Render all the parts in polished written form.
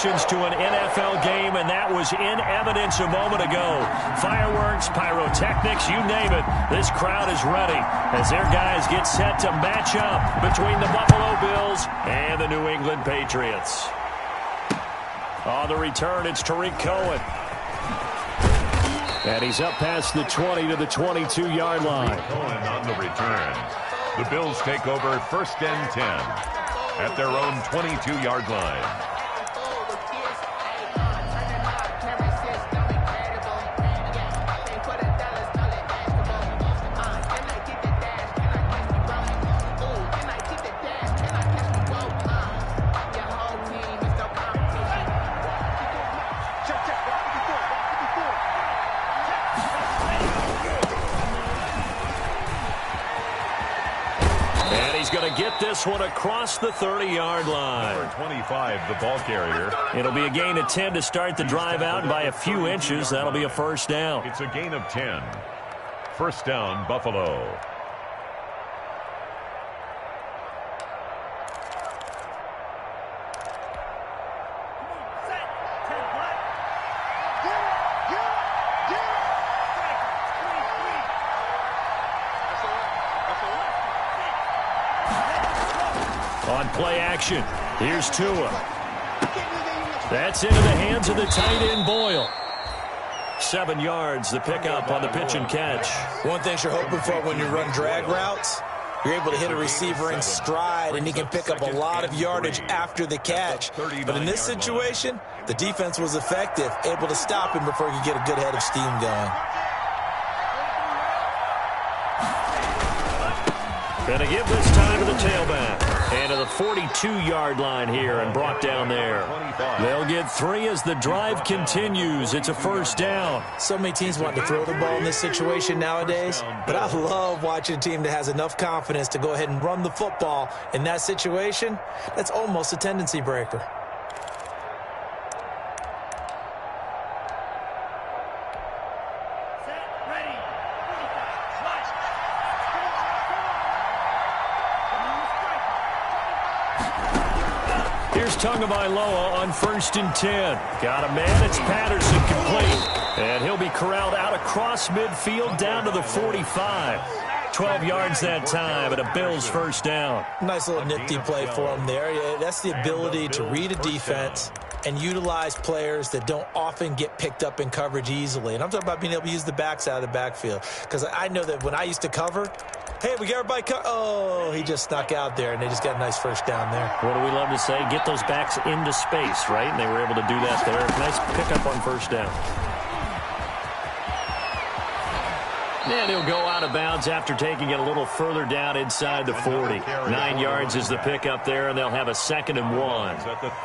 celebrations to an NFL game, and that was in evidence a moment ago. Fireworks, pyrotechnics, you name it. This crowd is ready as their guys get set to match up between the Buffalo Bills and the New England Patriots. On the return, it's Tariq Cohen. And he's up past the 20 to the 22-yard line. Cohen on the return. The Bills take over 1st and 10 at their own 22-yard line. Get this one across the 30-yard line. Number 25, the ball carrier. It'll be a gain of 10 to start the drive out, and by a few inches, that'll be a first down. It's a gain of 10. First down, Buffalo. On play action, here's Tua. That's into the hands of the tight end Boyle. 7 yards, the pickup on the pitch and catch. One thing you're hoping for when you run drag routes, you're able to hit a receiver in stride, and he can pick up a lot of yardage after the catch. But in this situation, the defense was effective, able to stop him before he could get a good head of steam going. Gonna give this time to the tailback. And to the 42-yard line here and brought down there. They'll get 3 as the drive continues. It's a first down. So many teams want to throw the ball in this situation nowadays, but I love watching a team that has enough confidence to go ahead and run the football. In that situation, that's almost a tendency breaker. Tagovailoa on 1st and 10. Got a man. It's Patterson complete. And he'll be corralled out across midfield down to the 45. 12 yards that time and a Bills first down. Nice little nifty play for him there. Yeah, that's the ability to read a defense and utilize players that don't often get picked up in coverage easily. And I'm talking about being able to use the backs out of the backfield. Because I know that when I used to cover, hey, we got everybody oh, he just snuck out there, and they just got a nice first down there. What do we love to say? Get those backs into space, right? And they were able to do that there. Nice pickup on first down. And he'll go out of bounds after taking it a little further down inside the 40. 9 yards is the pickup there, and they'll have a 2nd and 1.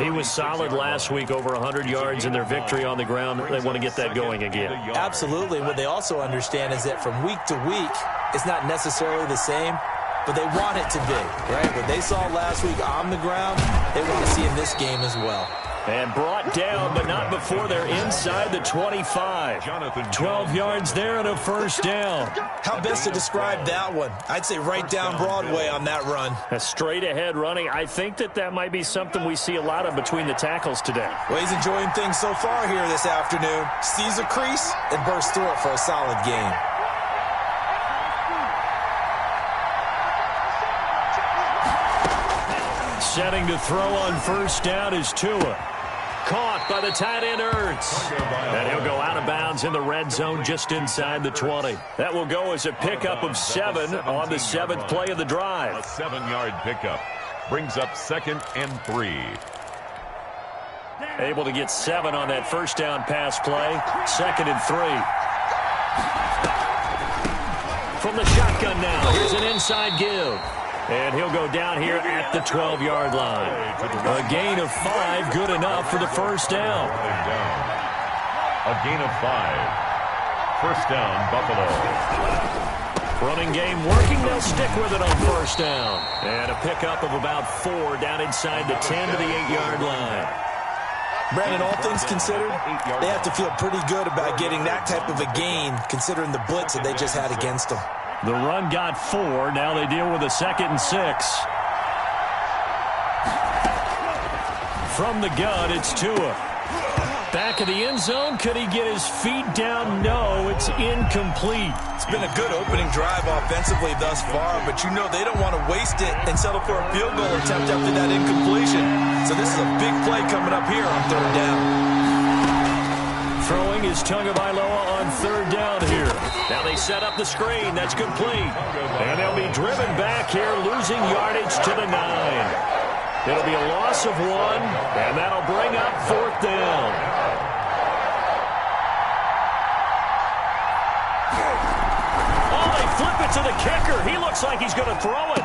He was solid last week, over 100 yards in their victory on the ground. They want to get that going again. Absolutely. What they also understand is that from week to week, it's not necessarily the same, but they want it to be, right? What they saw last week on the ground, they want to see in this game as well. And brought down, but not before they're inside the 25. 12 yards there and a first down. How best to describe that one? I'd say right down Broadway on that run. A straight ahead running. I think that might be something we see a lot of between the tackles today. Well, he's enjoying things so far here this afternoon. Sees a crease and bursts through it for a solid game. Setting to throw on first down is Tua. Caught by the tight end Ertz. And he'll go out of bounds in the red zone just inside the 20. That will go as a pickup of 7 on the 7th play of the drive. A 7-yard pickup brings up 2nd and 3. Able to get 7 on that first down pass play. 2nd and 3. From the shotgun now, here's an inside give. And he'll go down here at the 12-yard line. A gain of 5, good enough for the first down. A gain of 5. First down, Buffalo. Running game working. They'll stick with it on first down. And a pickup of about 4 down inside the 10 to the 8-yard line. Brandon, all things considered, they have to feel pretty good about getting that type of a gain, considering the blitz that they just had against them. The run got 4. Now they deal with a 2nd and 6. from the gun, it's Tua. Back of the end zone, could he get his feet down? No, it's incomplete. It's been a good opening drive offensively thus far, but you know they don't want to waste it and settle for a field goal attempt after that incompletion. So this is a big play coming up here on third down. Throwing is Tagovailoa on third down here. Now they set up the screen. That's complete. And they'll be driven back here, losing yardage to the 9. It'll be a loss of 1, and that'll bring up fourth down. Oh, they flip it to the kicker. He looks like he's going to throw it.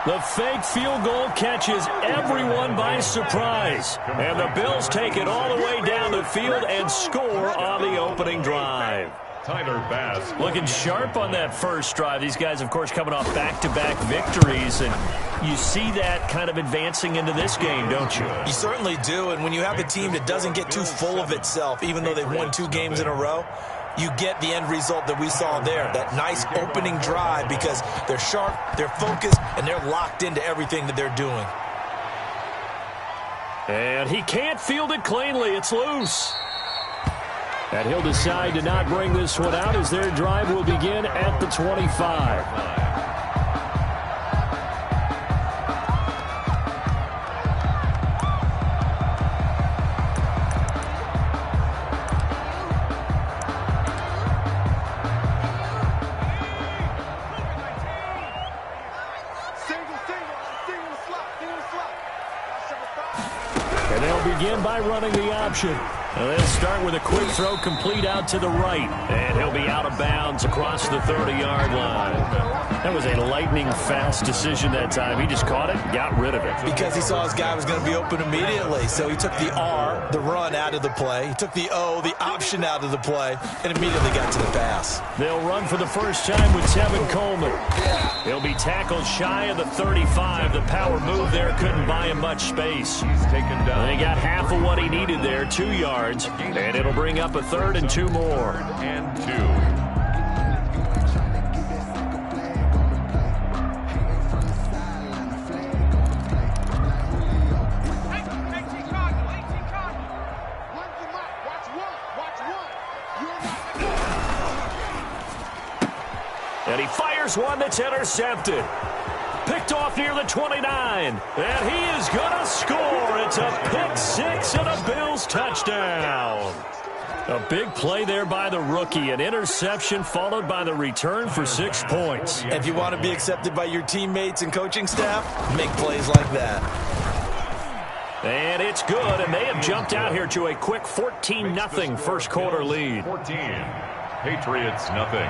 The fake field goal catches everyone by surprise. And the Bills take it all the way down the field and score on the opening drive. Tyler Bass looking sharp on that first drive. These guys, of course, coming off back-to-back victories, and you see that kind of advancing into this game, don't you? You certainly do, and when you have a team that doesn't get too full of itself, even though they've won 2 games in a row, you get the end result that we saw there, that nice opening drive, because they're sharp, they're focused, and they're locked into everything that they're doing. And he can't field it cleanly. It's loose. And he'll decide to not bring this one out as their drive will begin at the 25. And they'll begin by running the option. And they'll start with a quick throw complete out to the right. And he'll be out of bounds across the 30-yard line. That was a lightning-fast decision that time. He just caught it and got rid of it. Because he saw his guy was going to be open immediately. So he took the R, the run, out of the play. He took the O, the option, out of the play, and immediately got to the pass. They'll run for the first time with Tevin Coleman. He'll be tackled shy of the 35. The power move there couldn't buy him much space. He's taken down. They got half of what he needed there, 2 yards. And it'll bring up a 3rd and 2 more. And 2. And he fires one that's intercepted. Picked off near the 29. And he is going to score. It's a pick 6 and a Bills touchdown. A big play there by the rookie. An interception followed by the return for 6 points. If you want to be accepted by your teammates and coaching staff, make plays like that. And it's good, and they have jumped out here to a quick 14-0 first quarter lead. 14. Patriots nothing.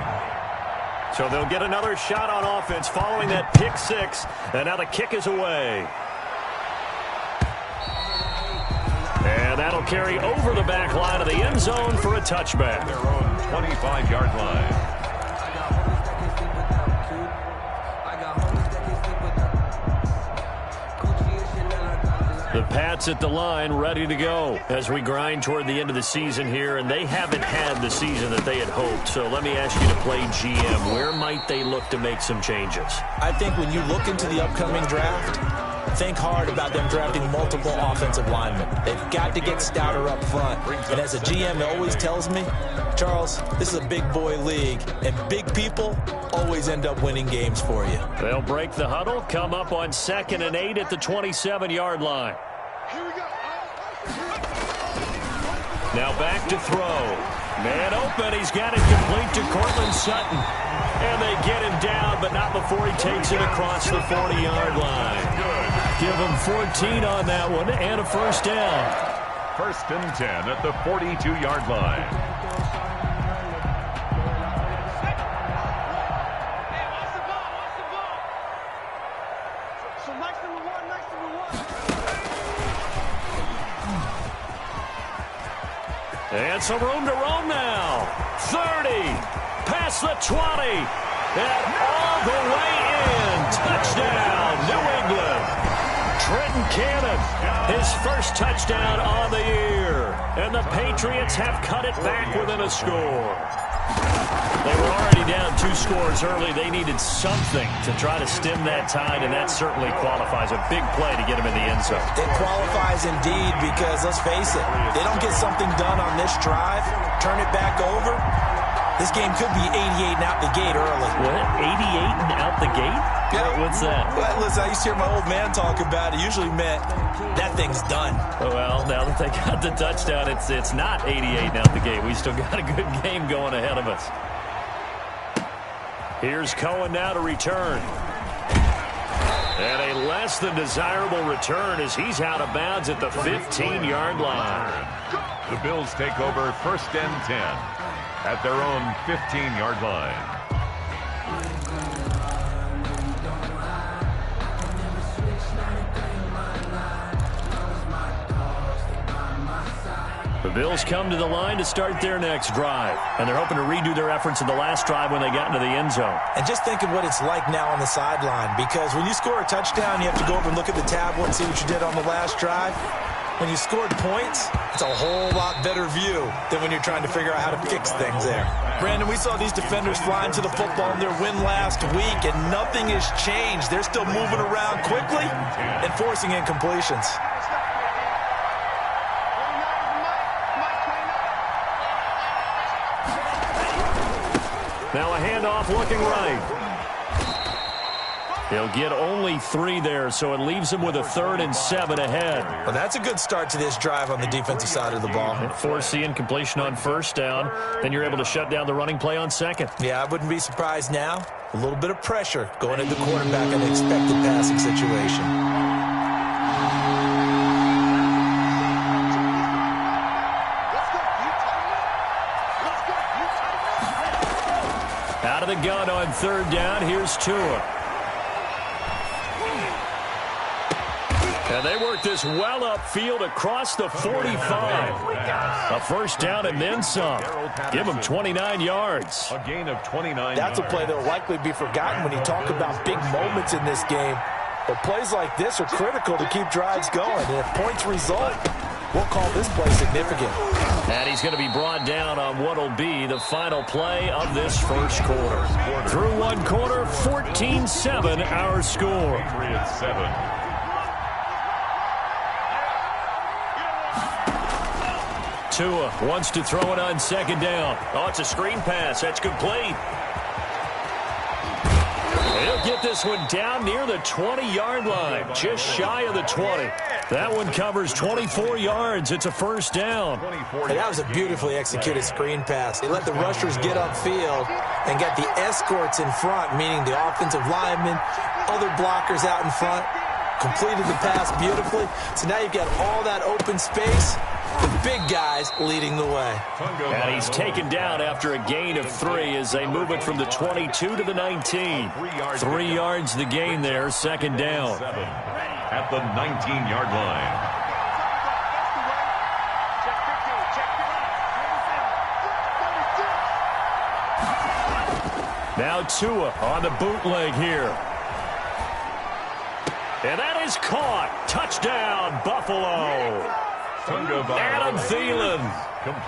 So they'll get another shot on offense following that pick 6, and now the kick is away. And that'll carry over the back line of the end zone for a touchback. Their own 25-yard line. The Pats at the line, ready to go as we grind toward the end of the season here, and they haven't had the season that they had hoped. So let me ask you to play GM. Where might they look to make some changes? I think when you look into the upcoming draft, think hard about them drafting multiple offensive linemen. They've got to get stouter up front. And as a GM, it always tells me, Charles, this is a big boy league, and big people always end up winning games for you. They'll break the huddle, come up on 2nd and 8 at the 27-yard line. Now back to throw. Man open. He's got it complete to Cortland Sutton. And they get him down, but not before he takes it across the 40-yard line. Give him 14 on that one and a first down. 1st and 10 at the 42-yard line. And some room to roam now. 30, past the 20, and all the way in. Touchdown, New England. Trenton Cannon, his first touchdown on the year. And the Patriots have cut it back within a score. They were already down 2 scores early. They needed something to try to stem that tide, and that certainly qualifies. A big play to get them in the end zone. It qualifies indeed because, let's face it, they don't get something done on this drive, turn it back over, this game could be 88 and out the gate early. What? 88 and out the gate? Yeah. What's that? Well, listen, I used to hear my old man talk about it. Usually meant that thing's done. Well, now that they got the touchdown, it's not 88 and out the gate. We still got a good game going ahead of us. Here's Cohen now to return. And a less than desirable return as he's out of bounds at the 15-yard line. The Bills take over 1st and 10 at their own 15-yard line. The Bills come to the line to start their next drive, and they're hoping to redo their efforts in the last drive when they got into the end zone. And just think of what it's like now on the sideline, because when you score a touchdown, you have to go over and look at the tablet and see what you did on the last drive. When you scored points, it's a whole lot better view than when you're trying to figure out how to fix things there. Brandon, we saw these defenders flying to the football in their win last week, and nothing has changed. They're still moving around quickly and forcing incompletions. Now a handoff looking right. He'll get only 3 there, so it leaves him with a 3rd and 7 ahead. Well, that's a good start to this drive on the defensive side of the ball. Force the incompletion on 1st down. Then you're able to shut down the running play on 2nd. Yeah, I wouldn't be surprised now. A little bit of pressure going at the quarterback in an expected passing situation. Out of the gun on 3rd down, here's Tua. And they work this well upfield across the 45. A 1st down and then some. Give them 29 yards. A gain of 29 That's a play that will likely be forgotten when you talk about big moments in this game. But plays like this are critical to keep drives going. And if points result, we'll call this play significant. And he's going to be brought down on what will be the final play of this 1st quarter. Through 1 quarter, 14-7 our score. Patriots 7. Tua wants to throw it on 2nd down. Oh, it's a screen pass. That's complete. He'll get this one down near the 20-yard line, just shy of the 20. That one covers 24 yards. It's a 1st down. Hey, that was a beautifully executed screen pass. They let the rushers get upfield and got the escorts in front, meaning the offensive linemen, other blockers out in front, completed the pass beautifully. So now you've got all that open space. The big guys leading the way. And he's taken down after a gain of 3 as they move it from the 22 to the 19. 3 yards the gain there, 2nd down. At the 19-yard line. Now Tua on the bootleg here. And that is caught. Touchdown, Buffalo. Adam Thielen,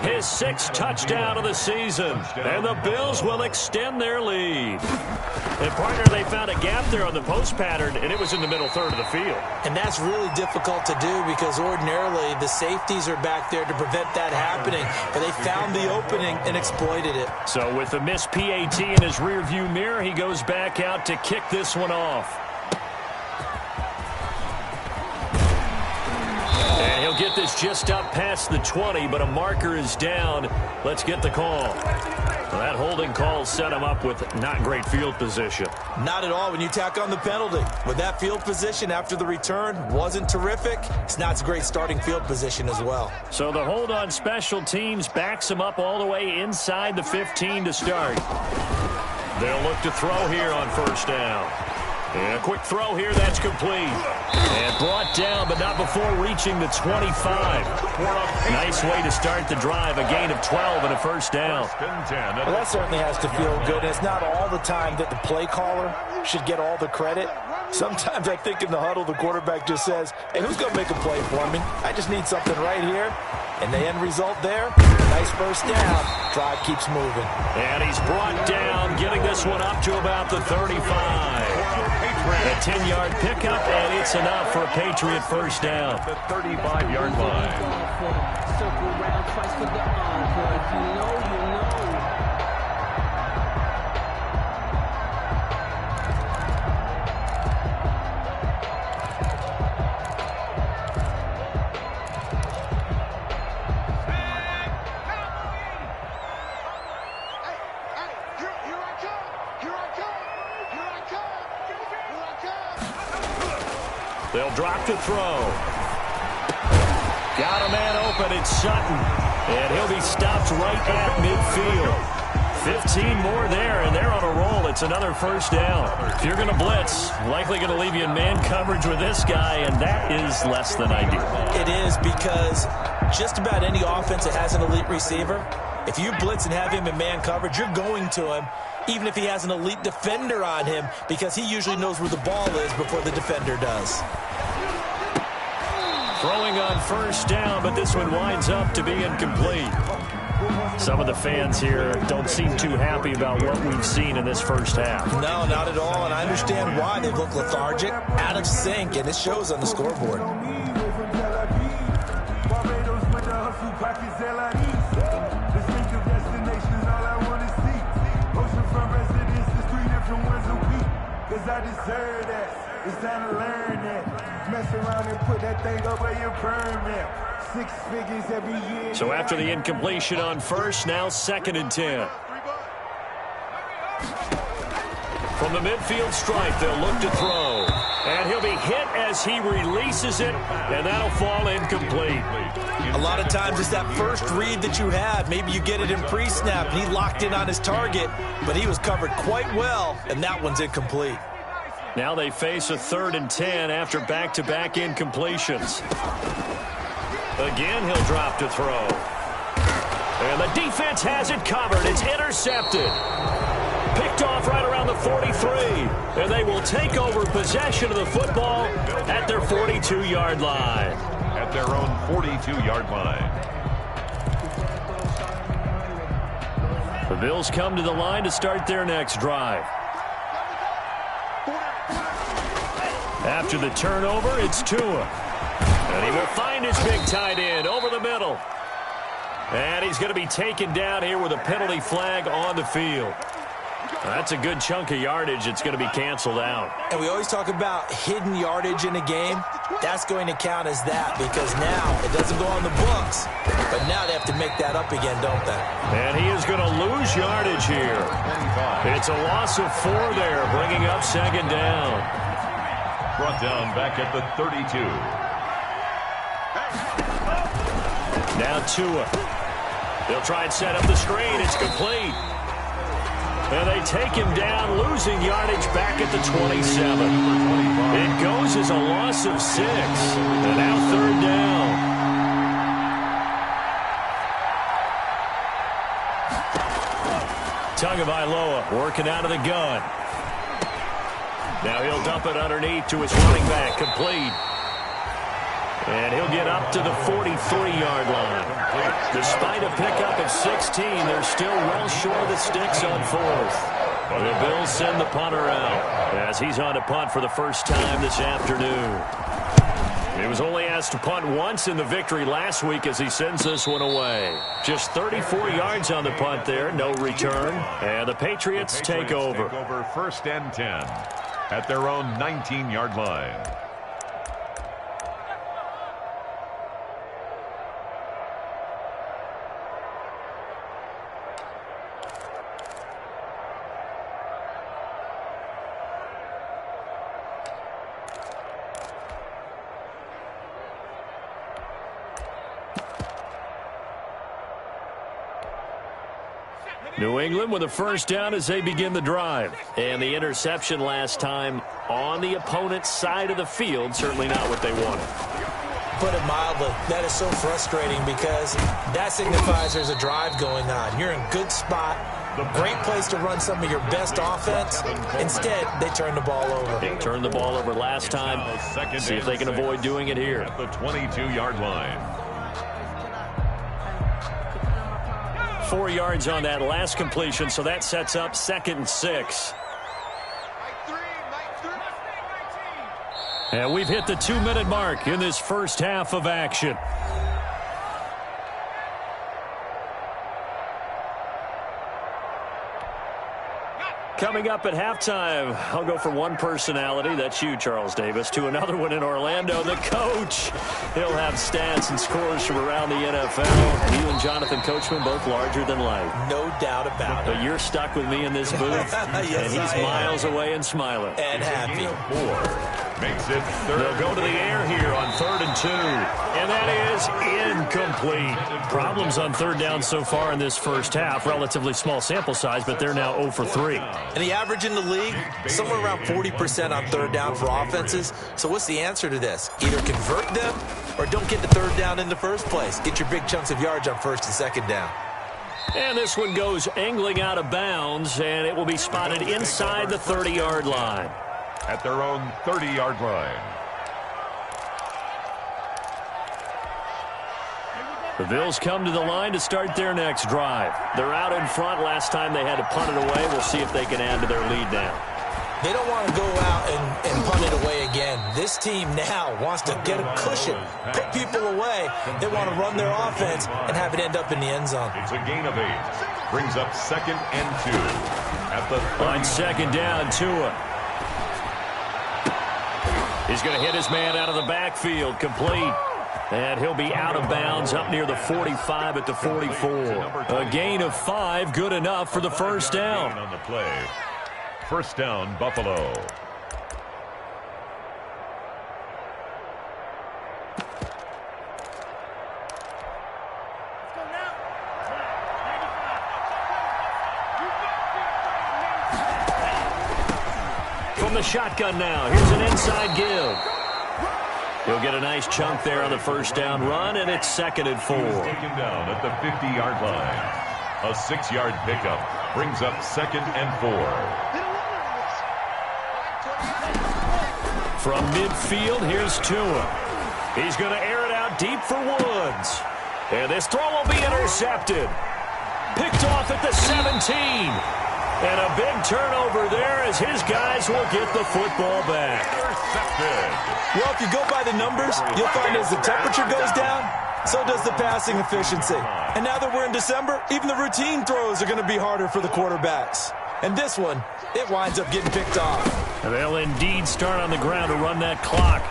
his 6th touchdown of the season, and the Bills will extend their lead. And, partner, they found a gap there on the post pattern, and it was in the middle 3rd of the field. And that's really difficult to do because ordinarily the safeties are back there to prevent that happening, but they found the opening and exploited it. So with the missed PAT in his rearview mirror, he goes back out to kick this one off. He'll get this just up past the 20, but a marker is down. Let's get the call. Well, that holding call set him up with not great field position. Not at all when you tack on the penalty. With that field position after the return wasn't terrific. It's not a great starting field position as well. So the hold on special teams backs him up all the way inside the 15 to start. They'll look to throw here on 1st down. And a quick throw here, that's complete. And brought down, but not before reaching the 25. Nice way to start the drive, a gain of 12 and a 1st down. Well, that certainly has to feel good. And it's not all the time that the play caller should get all the credit. Sometimes I think in the huddle, the quarterback just says, hey, who's going to make a play for me? I just need something right here. And the end result there, nice first down. Drive keeps moving. And he's brought down, getting this one up to about the 35. A 10-yard pickup, and it's enough for a Patriot first down. The 35-yard line. Circle around twice for the encore. If you know, you know. They'll drop to throw. Got a man open. It's Sutton. And he'll be stopped right at midfield. 15 more there, and they're on a roll. It's another first down. If you're going to blitz, likely going to leave you in man coverage with this guy, and that is less than ideal. It is, because just about any offense that has an elite receiver, if you blitz and have him in man coverage, you're going to him, even if he has an elite defender on him, because he usually knows where the ball is before the defender does. Throwing on first down, but this one winds up to be incomplete. Some of the fans here don't seem too happy about what we've seen in this first half. No, not at all, and I understand why. They look lethargic, out of sync, and it shows on the scoreboard. I deserve that. It's time to learn that. Mess around and put that thing up where your permit. 6 figures every year. So after the incompletion on first, now 2nd and 10. From the midfield stripe, they'll look to throw. And he'll be hit as he releases it, and that'll fall incomplete. A lot of times it's that first read that you have. Maybe you get it in pre-snap, and he locked in on his target, but he was covered quite well, and that one's incomplete. Now they face a 3rd and 10 after back-to-back incompletions. Again, he'll drop to throw. And the defense has it covered. It's intercepted. Picked off right around the 43. And they will take over possession of the football at their 42-yard line. At their own 42-yard line. The Bills come to the line to start their next drive. After the turnover, it's Tua. And he will find his big tight end over the middle. And he's going to be taken down here with a penalty flag on the field. That's a good chunk of yardage. It's going to be canceled out. And we always talk about hidden yardage in a game. That's going to count as that, because now it doesn't go on the books, but now they have to make that up again, don't they? And he is going to lose yardage here. It's a loss of 4 there, bringing up 2nd down. Brought down back at the 32. Now Tua. They'll try and set up the screen. It's complete. And they take him down, losing yardage back at the 27. It goes as a loss of 6. And now 3rd down. Tagovailoa working out of the gun. Now he'll dump it underneath to his running back, complete. And he'll get up to the 43-yard line. Despite a pickup of 16, they're still well short of the sticks on 4th. The Bills send the punter out as he's on to punt for the first time this afternoon. He was only asked to punt once in the victory last week as he sends this one away. Just 34 yards on the punt there, no return. And the Patriots take over. 1st and 10 at their own 19-yard line. New England with a first down as they begin the drive. And the interception last time on the opponent's side of the field, certainly not what they wanted. Put it mildly, that is so frustrating because that signifies there's a drive going on. You're in good spot. Great place to run some of your best offense. Instead, they turn the ball over. They turned the ball over last time. See if they can avoid doing it here. At the 22-yard line. 4 yards on that last completion, so that sets up 2nd and 6. And we've hit the 2-minute mark in this first half of action. Coming up at halftime, I'll go from one personality, that's you, Charles Davis, to another one in Orlando, the coach. He'll have stats and scores from around the NFL. He and Jonathan Coachman, both larger than life. No doubt about it. But you're stuck with me in this booth, Yes, and he's miles away and smiling. And happy. 4 makes it third. They'll go to the air here on 3rd and 2. And that is incomplete. Problems on 3rd down so far in this first half. Relatively small sample size, but they're now 0 for 3. And the average in the league, somewhere around 40% on 3rd down for offenses. So what's the answer to this? Either convert them or don't get the 3rd down in the first place. Get your big chunks of yards on 1st and 2nd down. And this one goes angling out of bounds, and it will be spotted inside the 30-yard line. At their own 30-yard line. The Bills come to the line to start their next drive. They're out in front. Last time they had to punt it away. We'll see if they can add to their lead now. They don't want to go out and punt it away again. This team now wants to get a cushion, put people away. They want to run their offense and have it end up in the end zone. It's a gain of 8. Brings up 2nd and 2. At the 30. On 2nd down, Tua. He's going to hit his man out of the backfield, complete. And he'll be out of bounds up near the 45 at the 44. A gain of 5, good enough for the first down. On the play. First down, Buffalo. From the shotgun now, here's an inside give. He'll get a nice chunk there on the first down run, and it's 2nd and 4. Taken down at the 50-yard line. A 6-yard pickup brings up 2nd and 4. From midfield, here's Tua. He's going to air it out deep for Woods. And this throw will be intercepted. Picked off at the 17. And a big turnover there as his guys will get the football back. Well, if you go by the numbers, you'll find as the temperature goes down, so does the passing efficiency. And now that we're in December, even the routine throws are going to be harder for the quarterbacks. And this one, it winds up getting picked off. And they'll indeed start on the ground to run that clock.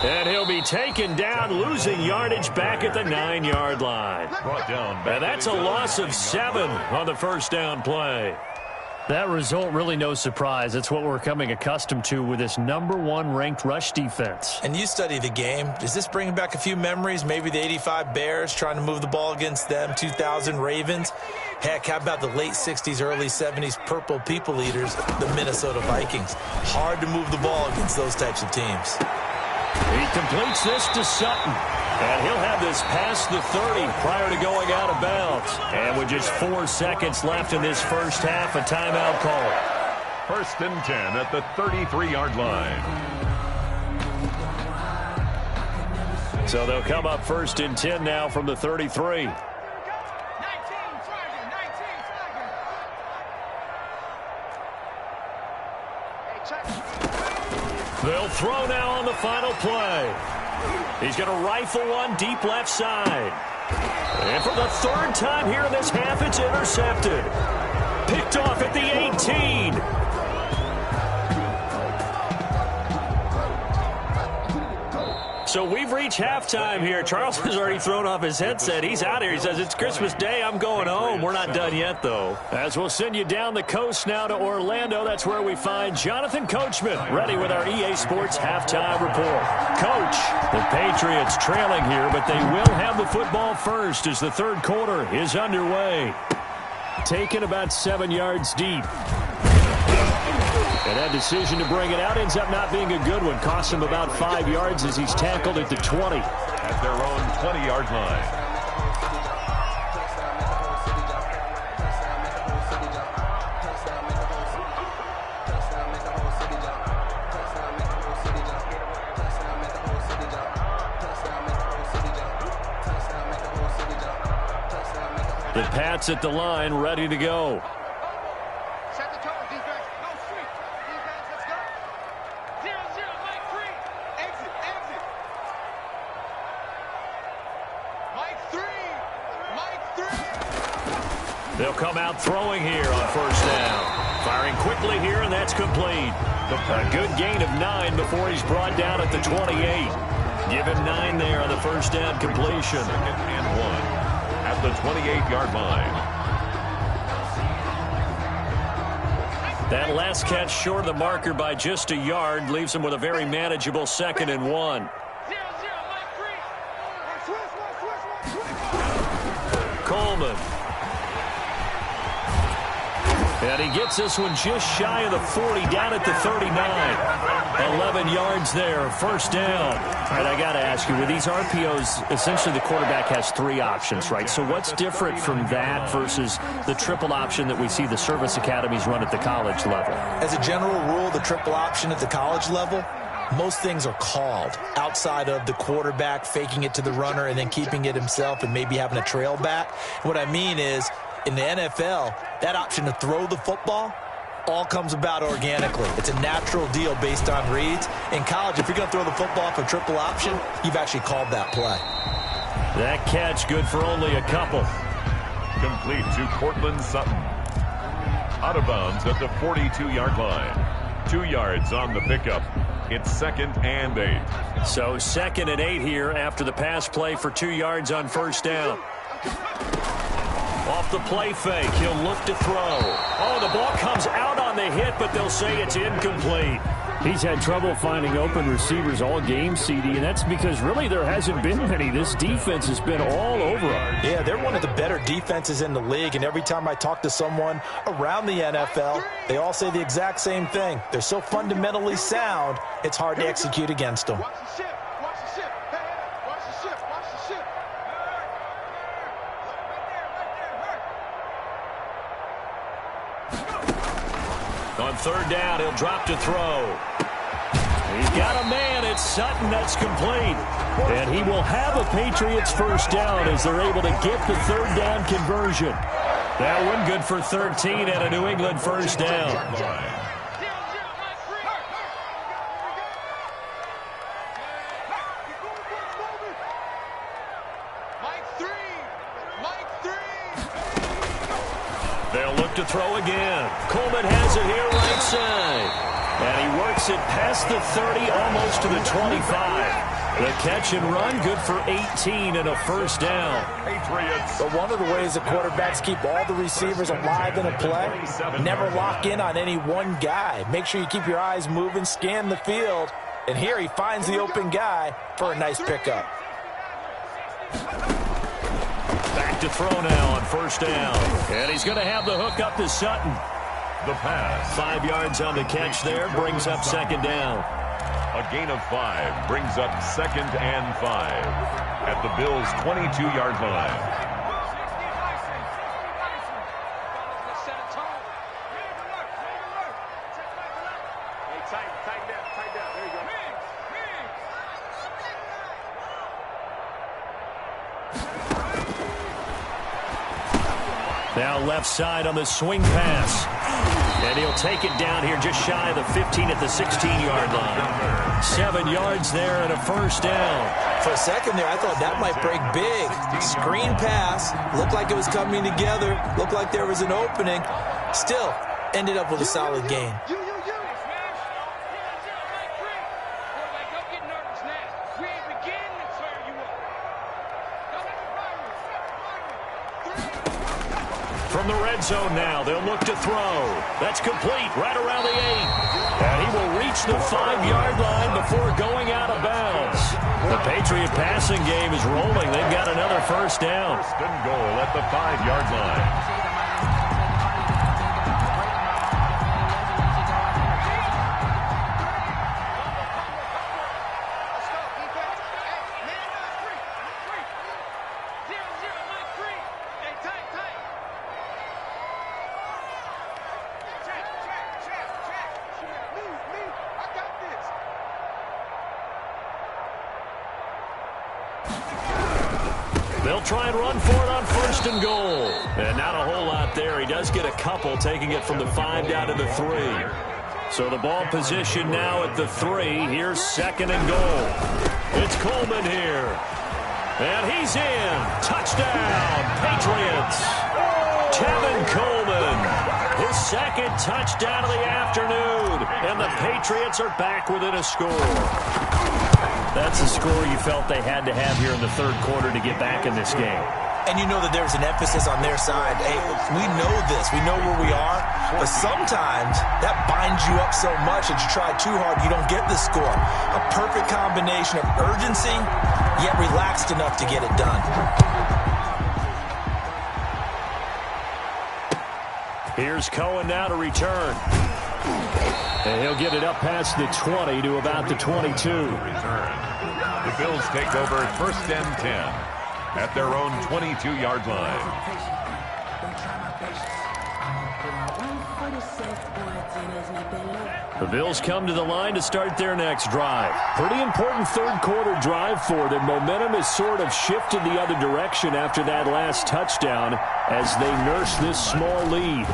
And he'll be taken down, losing yardage back at the 9-yard line. Brought down. And that's a loss of 7 on the first down play. That result, really no surprise. It's what we're coming accustomed to with this #1 ranked rush defense. And you study the game. Is this bringing back a few memories? Maybe the 85 Bears trying to move the ball against them, 2000 Ravens. Heck, how about the late 60s, early 70s Purple People Eaters, the Minnesota Vikings? Hard to move the ball against those types of teams. He completes this to Sutton. And he'll have this past the 30 prior to going out of bounds. And with just 4 seconds left in this first half, a timeout call. 1st and 10 at the 33-yard line. So they'll come up 1st and 10 now from the 33. They'll throw now on the final play. He's going to rifle one deep left side. And for the 3rd time here in this half, it's intercepted. Picked off at the 18. So we've reached halftime here. Charles has already thrown off his headset. He's out here. He says, it's Christmas Day. I'm going home. We're not done yet, though. As we'll send you down the coast now to Orlando. That's where we find Jonathan Coachman, ready with our EA Sports halftime report. Coach, the Patriots trailing here, but they will have the football first as the 3rd quarter is underway. Taken about 7 yards deep. And that decision to bring it out ends up not being a good one. Costs him about 5 yards as he's tackled at the 20. At their own 20-yard line. The Pats at the line, ready to go. Set the tone, defense. No sweep. Defense, let's go. 0-0, Mike 3. Exit, exit. Mike 3. They'll come out throwing here on first down. Firing quickly here, and that's complete. A good gain of 9 before he's brought down at the 28. Give him 9 there on the first down completion. 2nd and 1 at the 28-yard line. That last catch short of the marker by just a yard leaves him with a very manageable 2nd and 1. 0-0, Mike 3. Coleman. And he gets this one just shy of the 40, down at the 39. 11 yards there, first down. All right, I got to ask you, with these RPOs, essentially the quarterback has 3 options, right? So what's different from that versus the triple option that we see the service academies run at the college level? As a general rule, the triple option at the college level, most things are called outside of the quarterback faking it to the runner and then keeping it himself and maybe having a trail back. What I mean is, in the NFL, that option to throw the football all comes about organically. It's a natural deal based on reads. In college, if you're going to throw the football off a triple option, you've actually called that play. That catch good for only a couple. Complete to Cortland Sutton. Out of bounds at the 42-yard line. 2 yards on the pickup. It's 2nd and 8. So 2nd and 8 here after the pass play for 2 yards on first down. Off the play fake, he'll look to throw. Oh, the ball comes out on the hit, but they'll say it's incomplete. He's had trouble finding open receivers all game, CD, and that's because really there hasn't been many. This defense has been all over him. Yeah, they're one of the better defenses in the league, and every time I talk to someone around the NFL, they all say the exact same thing. They're so fundamentally sound, it's hard to execute against them. Watch the ship. Watch the ship. Hey, watch the ship. Watch the ship. On third down, he'll drop to throw. He's got a man. It's Sutton. That's complete. And he will have a Patriots first down as they're able to get the third down conversion. That one good for 13 and a New England first down. They'll look to throw again. Coleman has it here right side. And he works it past the 30, almost to the 25. The catch and run, good for 18 and a first down. Patriots. But one of the ways the quarterbacks keep all the receivers alive in a play, never lock in on any one guy. Make sure you keep your eyes moving, scan the field. And here he finds the open guy for a nice pickup. Back to throw now on first down. And he's going to have the hook up to Sutton. The pass. 5 yards on the catch there, brings up second down. A gain of 5 brings up 2nd and 5 at the Bills' 22-yard line. Now left side on the swing pass. And he'll take it down here just shy of the 15 at the 16-yard line. 7 yards there and a first down. For a second there, I thought that might break big. Screen pass. Looked like it was coming together. Looked like there was an opening. Still, ended up with a solid gain. From the red zone now, they'll look to throw. That's complete, right around the 8. And he will reach the 5-yard line before going out of bounds. The Patriot passing game is rolling. They've got another first down. First and goal at the 5-yard line. They'll try and run for it on first first and goal. And not a whole lot there. He does get a couple, taking it from the 5 down to the 3. So the ball position now at the 3. Here's second and goal. It's Coleman here. And he's in. Touchdown, Patriots. Kevin Coleman, his second touchdown of the afternoon. And the Patriots are back within a score. That's a score you felt they had to have here in the third quarter to get back in this game. And you know that there's an emphasis on their side. Hey, we know this. We know where we are. But sometimes that binds you up so much that you try too hard, you don't get the score. A perfect combination of urgency, yet relaxed enough to get it done. Here's Cohen now to return. And he'll get it up past the 20 to about the 22. The Bills take over first and 10 at their own 22-yard line. The Bills come to the line to start their next drive. Pretty important third quarter drive for them. Momentum has sort of shifted the other direction after that last touchdown as they nurse this small lead.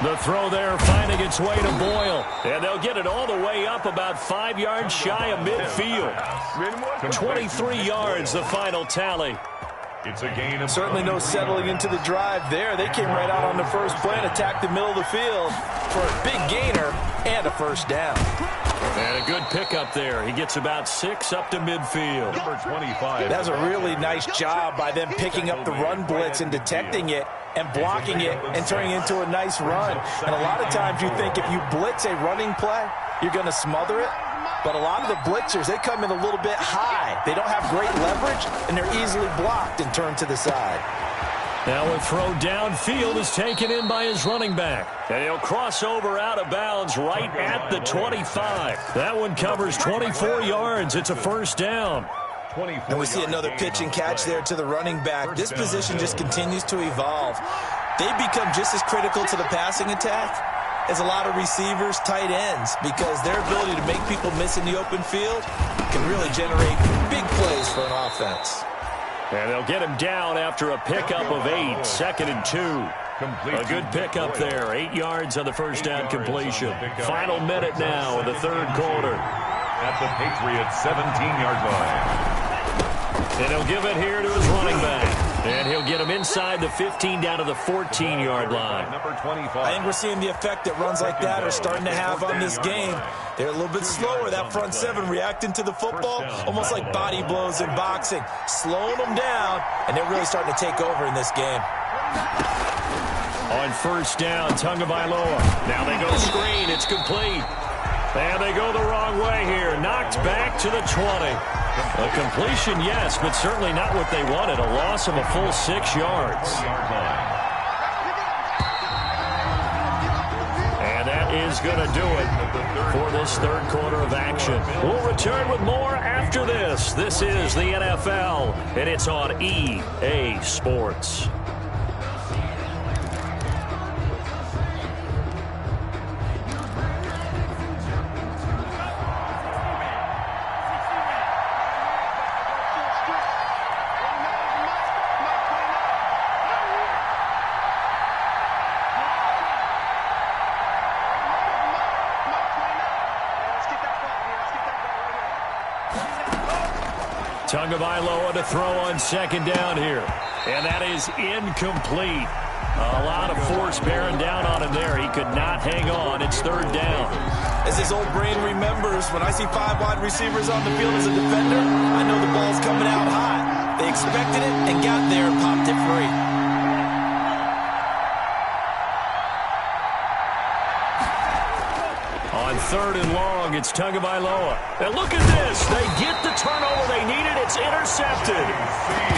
The throw there finding its way to Boyle. And they'll get it all the way up about 5 yards shy of midfield. 23 yards, the final tally. It's a gain of certainly no settling into the drive there. They came right out on the first play and attacked the middle of the field for a big gainer and a first down. And a good pickup there. He gets about 6 up to midfield. Number 25. That's a really nice job by them picking up the run blitz and detecting it and blocking it and turning it into a nice run. And a lot of times you think if you blitz a running play, you're going to smother it. But a lot of the blitzers, they come in a little bit high. They don't have great leverage, and they're easily blocked and turned to the side. Now a throw downfield is taken in by his running back. And he'll cross over out of bounds right at the 25. That one covers 24 yards. It's a first down. And we see another pitch and catch there to the running back. This position just continues to evolve. They become just as critical to the passing attack as a lot of receivers, tight ends, because their ability to make people miss in the open field can really generate big plays for an offense. And they'll get him down after a pickup of 8, second and 2. A good pickup there, 8 yards on the first down completion. Final minute now of the third quarter. At the Patriots' 17-yard line. And he'll give it here to his running back. And he'll get him inside the 15 down to the 14-yard line. Number 25. I think we're seeing the effect that runs like that are starting to have on this game. They're a little bit slower, that front seven, reacting to the football, almost like body blows in boxing, slowing them down, and they're really starting to take over in this game. On first down, Tagovailoa. Now they go screen. It's complete. And they go the wrong way here. Knocked back to the 20. A completion, yes, but certainly not what they wanted. A loss of a full 6 yards. And that is going to do it for this third quarter of action. We'll return with more after this. This is the NFL, and it's on EA Sports. Tagovailoa to throw on second down here. And that is incomplete. A lot of force bearing down on him there. He could not hang on. It's third down. As his old brain remembers, when I see 5 wide receivers on the field as a defender, I know the ball's coming out hot. They expected it and got there and popped it free. On third and long, it's Tagovailoa. And look at this. They get the turnover they needed. It's intercepted.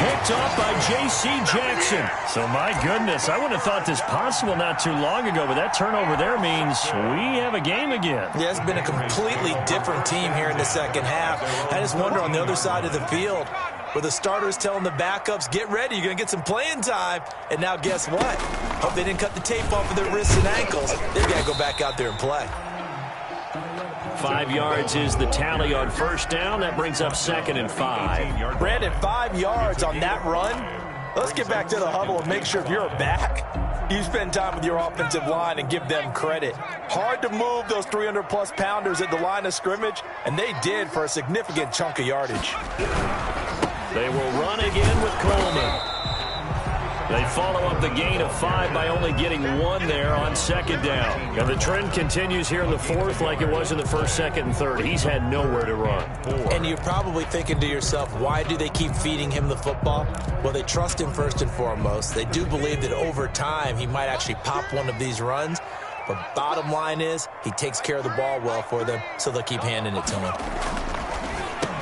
Picked off by J.C. Jackson. So, my goodness, I wouldn't have thought this possible not too long ago, but that turnover there means we have a game again. Yeah, it's been a completely different team here in the second half. I just wonder on the other side of the field, where the starters telling the backups, get ready, you're going to get some playing time. And now guess what? Hope they didn't cut the tape off of their wrists and ankles. They've got to go back out there and play. 5 yards is the tally on first down. That brings up 2nd and 5. Brandon, 5 yards on that run. Let's get back to the huddle and make sure if you're a back, you spend time with your offensive line and give them credit. Hard to move those 300-plus pounders at the line of scrimmage, and they did for a significant chunk of yardage. They will run again with Coleman. They follow up the gain of 5 by only getting 1 there on 2nd down. And the trend continues here in the 4th like it was in the 1st, 2nd, and 3rd. He's had nowhere to run. And you're probably thinking to yourself, why do they keep feeding him the football? Well, they trust him first and foremost. They do believe that over time he might actually pop one of these runs. But bottom line is he takes care of the ball well for them, so they'll keep handing it to him.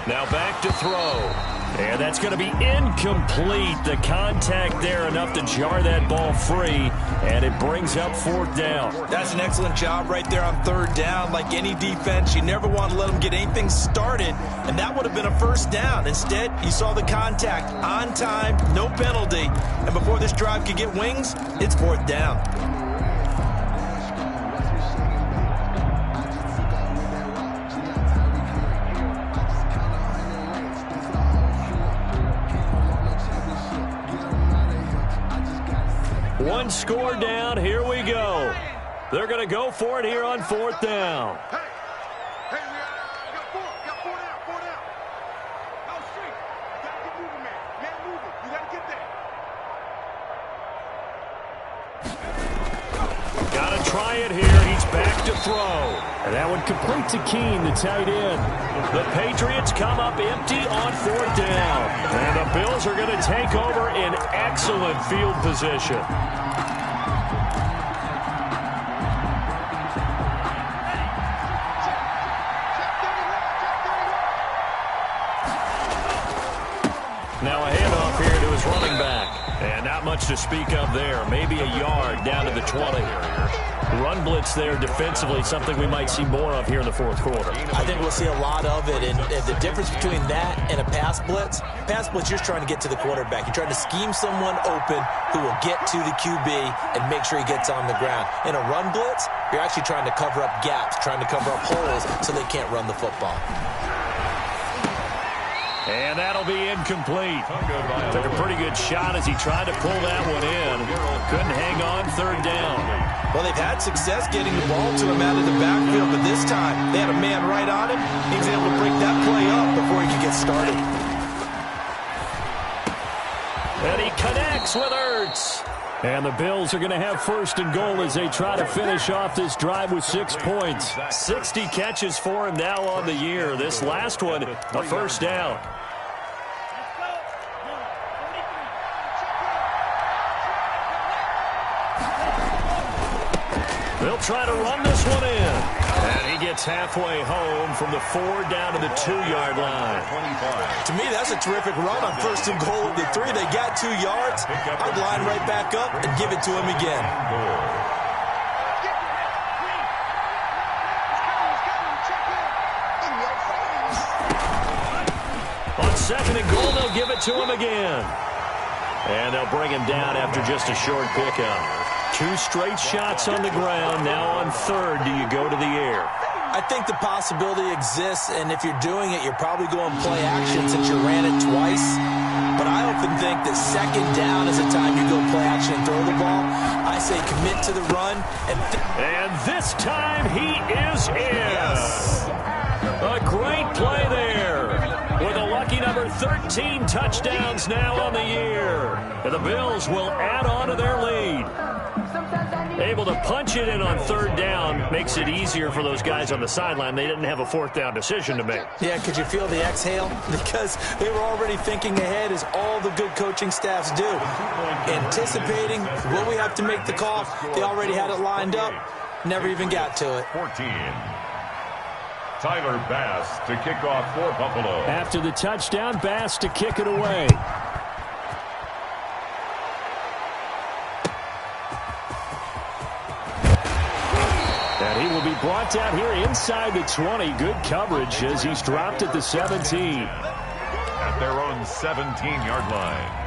Now back to throw. And that's going to be incomplete. The contact there enough to jar that ball free, and it brings up 4th down. That's an excellent job right there on 3rd down. Like any defense, you never want to let them get anything started, and that would have been a 1st down. Instead, you saw the contact on time, no penalty, and before this drive could get wings, it's 4th down. One score down. Here we go. They're going to go for it here on 4th down. Hey, we got 4 down. Out straight. You got to get moving, man. Man moving. You got to get there. Got to try it here. He's back to throw. And that one complete to Keene, the tight end. The Patriots come up empty on 4th down. And the Bills are going to take over in excellent field position. Now a handoff here to his running back. And not much to speak of there. Maybe a yard down to the 20. Run blitz there defensively, something we might see more of here in the 4th quarter. I think we'll see a lot of it, and the difference between that and a pass blitz, you're trying to get to the quarterback. You're trying to scheme someone open who will get to the QB and make sure he gets on the ground. In a run blitz, you're actually trying to cover up gaps, trying to cover up holes so they can't run the football. And that'll be incomplete. Took a pretty good shot as he tried to pull that one in. Couldn't hang on 3rd down. Well, they've had success getting the ball to him out of the backfield, but this time they had a man right on him. He was able to break that play up before he could get started. And he connects with Ertz. And the Bills are going to have 1st and goal as they try to finish off this drive with 6 points. 60 catches for him now on the year. This last one, a 1st down. They'll try to run this one in. And he gets halfway home from the 4 down to the 2-yard line. To me, that's a terrific run on 1st and goal at the 3. They got 2 yards. I'd line right back up and give it to him again. On 2nd and goal, they'll give it to him again. And they'll bring him down after just a short pickup. 2 straight shots on the ground. Now on 3rd, do you go to the air? I think the possibility exists, and if you're doing it, you're probably going play action since you ran it twice. But I often think that 2nd down is the time you go play action and throw the ball. I say commit to the run. And this time he is in. Yes. A great play there. With a lucky number 13 touchdowns now on the year. And the Bills will add on to their lead. Able to punch it in on 3rd down makes it easier for those guys on the sideline. They didn't have a 4th down decision to make. Yeah, could you feel the exhale? Because they were already thinking ahead, as all the good coaching staffs do. Anticipating, will we have to make the call? They already had it lined up. Never even got to it. 14. Tyler Bass to kick off for Buffalo. After the touchdown, Bass to kick it away. And he will be brought down here inside the 20. Good coverage as he's dropped at the 17. At their own 17-yard line.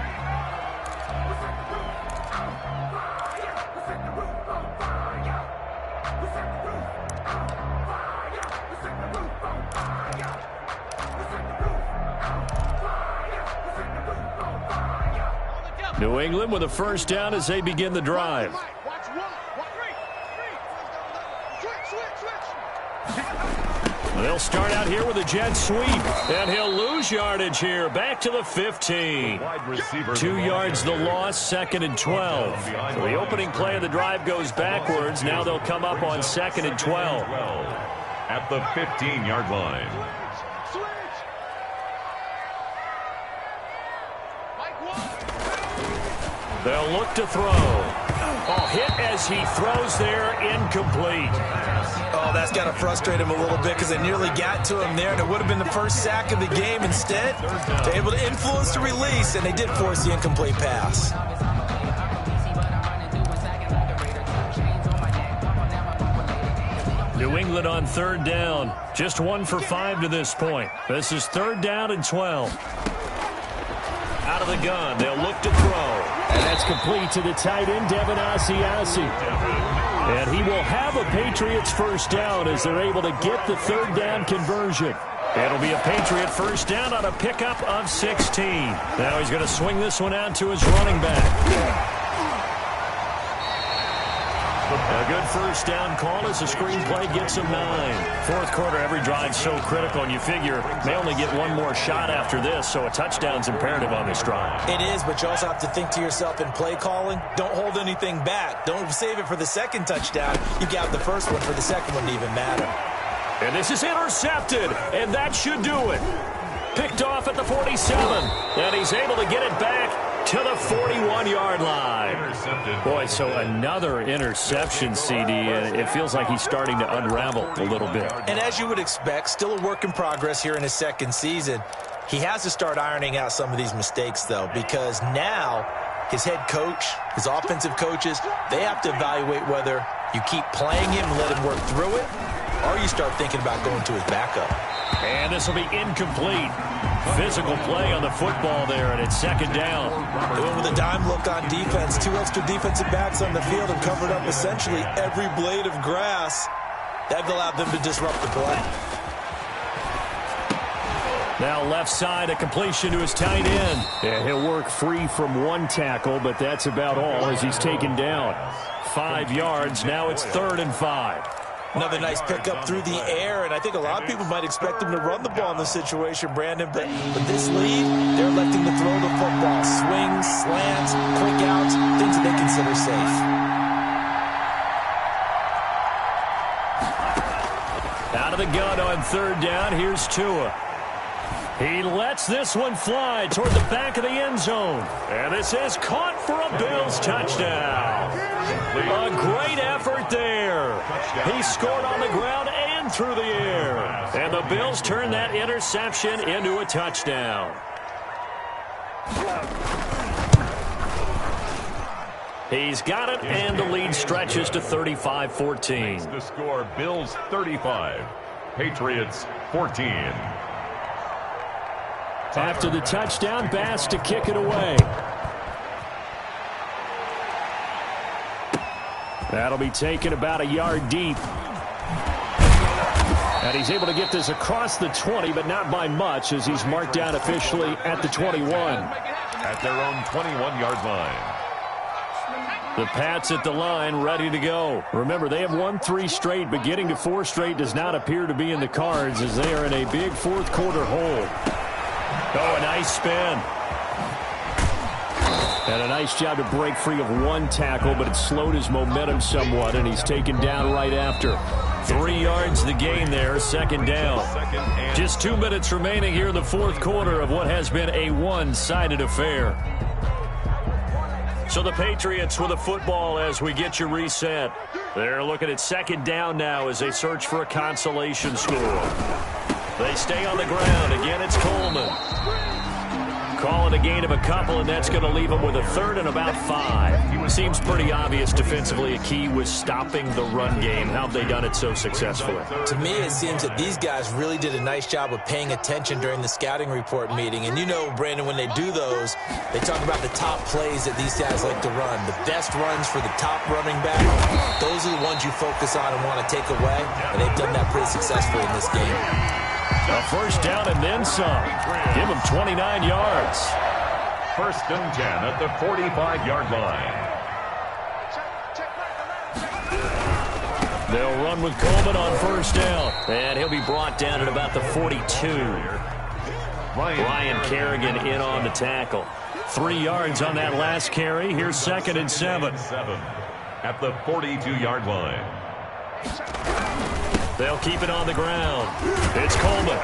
New England with a first down as they begin the drive. They'll start out here with a jet sweep, and he'll lose yardage here. Back to the 15. 2 yards the loss, 2nd and 12. So the opening play of the drive goes backwards. Now they'll come up on 2nd and 12. At the 15-yard line. They'll look to throw. Oh, hit as he throws there, incomplete. Oh, that's got to frustrate him a little bit because they nearly got to him there, and it would have been the first sack of the game. Instead, they're able to influence the release, and they did force the incomplete pass. New England on 3rd down. Just 1 for 5 to this point. This is 3rd down and 12. Out of the gun, they'll look to throw. And that's complete to the tight end, Devin Asiasi. And he will have a Patriots first down as they're able to get the 3rd down conversion. It'll be a Patriot first down on a pickup of 16. Now he's going to swing this one out to his running back. A good first down call as the screenplay gets him 9. Fourth quarter, every drive so critical, and you figure they only get one more shot after this, so a touchdown's imperative on this drive. It is, but you also have to think to yourself in play calling, don't hold anything back. Don't save it for the second touchdown. You got the first one for the second one to even matter. And this is intercepted, and that should do it. Picked off at the 47, and he's able to get it back to the 41-yard line. Boy, so another interception, CD, and it feels like he's starting to unravel a little bit. And as you would expect, still a work in progress here in his second season. He has to start ironing out some of these mistakes, though, because now his head coach, his offensive coaches, they have to evaluate whether you keep playing him and let him work through it, or you start thinking about going to his backup. And this will be incomplete. Physical play on the football there, and it's 2nd down. They went with a dime look on defense. 2 extra defensive backs on the field and covered up essentially every blade of grass. That allowed them to disrupt the play. Now left side, a completion to his tight end. Yeah, he'll work free from 1 tackle, but that's about all as he's taken down. 5 yards, now it's 3rd and 5. Another nice pickup through the air, and I think a lot of people might expect him to run the ball in this situation, Brandon, but with this lead, they're electing to throw the football. Swings, slants, quick outs, things that they consider safe. Out of the gun on 3rd down, here's Tua. He lets this one fly toward the back of the end zone. And this is caught for a Bills touchdown. A great effort there. He scored on the ground and through the air. And the Bills turn that interception into a touchdown. He's got it, and the lead stretches to 35-14. The score, Bills 35, Patriots 14. After the touchdown, Bass to kick it away. That'll be taken about a yard deep. And he's able to get this across the 20, but not by much, as he's marked down officially at the 21. At their own 21-yard line. The Pats at the line, ready to go. Remember, they have won 3 straight, but getting to 4 straight does not appear to be in the cards, as they are in a big fourth quarter hole. Oh, a nice spin. And a nice job to break free of 1 tackle, but it slowed his momentum somewhat, and he's taken down right after. 3 yards the gain there, 2nd down. Just 2 minutes remaining here in the fourth quarter of what has been a one-sided affair. So the Patriots with the football as we get you reset. They're looking at 2nd down now as they search for a consolation score. They stay on the ground. Again, it's Coleman. Calling a gain of a couple, and that's going to leave them with a 3rd and about 5. Seems pretty obvious defensively a key was stopping the run game. How have they done it so successfully? To me, it seems that these guys really did a nice job of paying attention during the scouting report meeting. And you know, Brandon, when they do those, they talk about the top plays that these guys like to run. The best runs for the top running back, those are the ones you focus on and want to take away. And they've done that pretty successfully in this game. A first down and then some. Give him 29 yards. first and 10 at the 45-yard line. They'll run with Coleman on first down. And he'll be brought down at about the 42. Ryan Kerrigan in on the tackle. 3 yards on that last carry. Here's 2nd and 7. At the 42-yard line. They'll keep it on the ground. It's Coleman.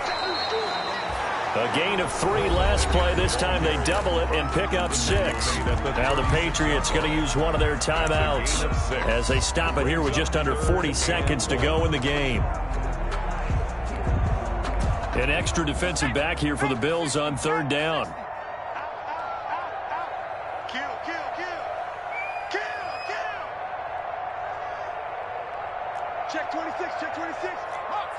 A gain of 3 last play. This time they double it and pick up 6. Now the Patriots going to use one of their timeouts as they stop it here with just under 40 seconds to go in the game. An extra defensive back here for the Bills on 3rd down. Check 26, check 26. Mark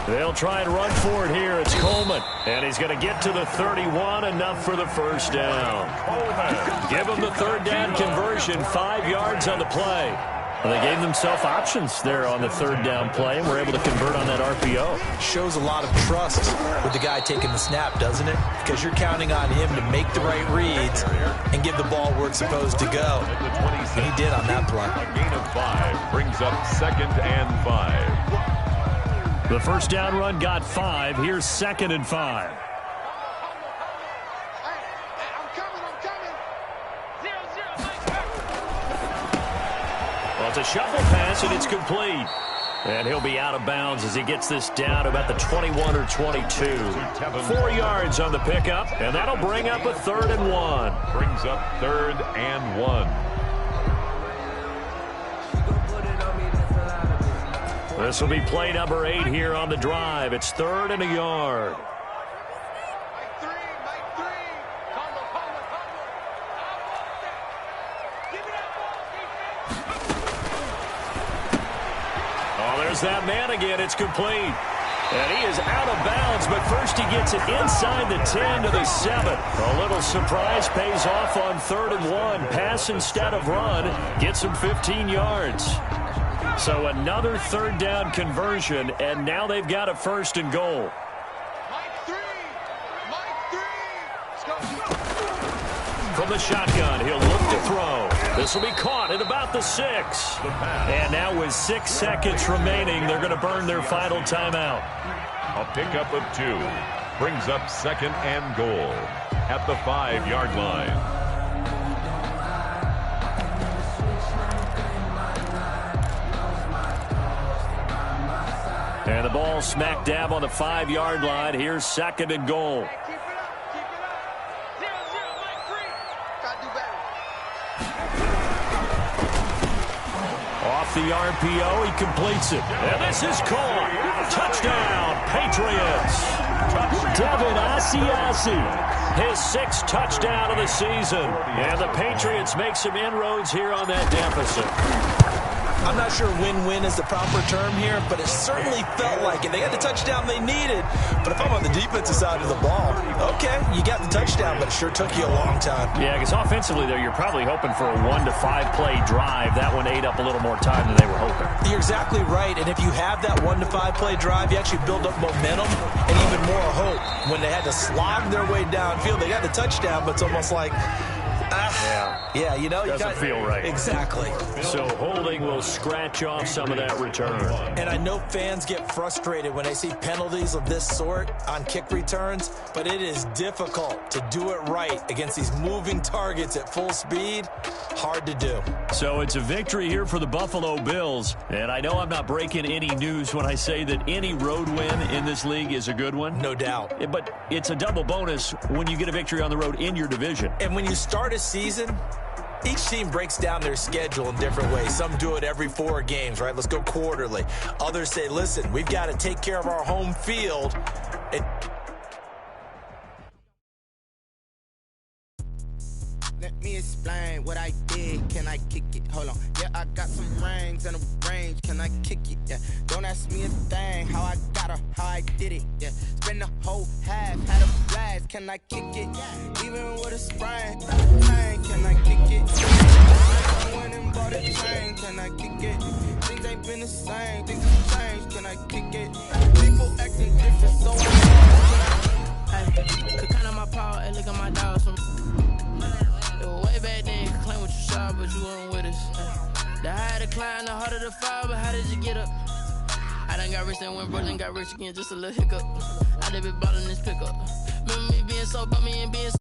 70, They'll try and run for it here. It's Coleman. And he's going to get to the 31, enough for the first down. Give him the 3rd down conversion, 5 yards on the play. Well, they gave themselves options there on the 3rd down play, and were able to convert on that RPO. Shows a lot of trust with the guy taking the snap, doesn't it? Because you're counting on him to make the right reads and give the ball where it's supposed to go. And he did on that play. A gain of 5 brings up 2nd and 5. The first down run got 5. Here's 2nd and 5. Well, it's a shuffle pass, and it's complete. And he'll be out of bounds as he gets this down about the 21 or 22. 4 yards on the pickup, and that'll bring up a 3rd and 1. Brings up 3rd and 1. This will be play number 8 here on the drive. It's 3rd and a yard. There's that man again. It's complete. And he is out of bounds, but first he gets it inside the 10 to the 7. A little surprise pays off on 3rd and 1. Pass instead of run. Gets him 15 yards. So another 3rd down conversion, and now they've got a 1st and goal. From the shotgun, he'll look to throw. This will be caught at about the 6. And now with 6 seconds remaining, they're going to burn their final timeout. A pickup of 2 brings up 2nd and goal at the 5-yard line. And the ball smack dab on the 5-yard line. Here's 2nd and goal. Off the RPO, he completes it. And this is caught. Touchdown, Patriots. Devin Asiasi, his 6th touchdown of the season. And the Patriots make some inroads here on that deficit. I'm not sure win-win is the proper term here, but it certainly felt like it. They got the touchdown they needed, but if I'm on the defensive side of the ball, okay, you got the touchdown, but it sure took you a long time. Yeah, because offensively, though, you're probably hoping for a 1 to 5 play drive. That one ate up a little more time than they were hoping. You're exactly right, and if you have that 1 to 5 play drive, you actually build up momentum and even more hope. When they had to slog their way downfield, they got the touchdown, but it's almost like, yeah, you know, doesn't feel right. Exactly. So holding will scratch off some of that return. And I know fans get frustrated when they see penalties of this sort on kick returns, but it is difficult to do it right against these moving targets at full speed. Hard to do. So it's a victory here for the Buffalo Bills. And I know I'm not breaking any news when I say that any road win in this league is a good one. No doubt. But it's a double bonus when you get a victory on the road in your division. And when you start a season, each team breaks down their schedule in different ways. Some do it every 4 games, right? Let's go quarterly. Others say, listen, we've got to take care of our home field. Let me explain what I did. Can I kick it? Hold on. Yeah, I got some rings and a range. Can I kick it? Yeah. Don't ask me a thing. How I got her, how I did it. Yeah. Spend the whole half, had a blast. Can I kick it? Even with a sprain. Can I kick it? and bought a chain, can I kick it? Things ain't been the same, things have changed, can I kick it? People acting different, so I could count on my power, and look at my dogs from. It was way back then, you could claim what you saw, but you weren't with us. The higher the climb, the harder the fall, but how did you get up? I done got rich and went broke, then got rich again, just a little hiccup. I done been ballin' this pickup. Remember me being so bummy and being so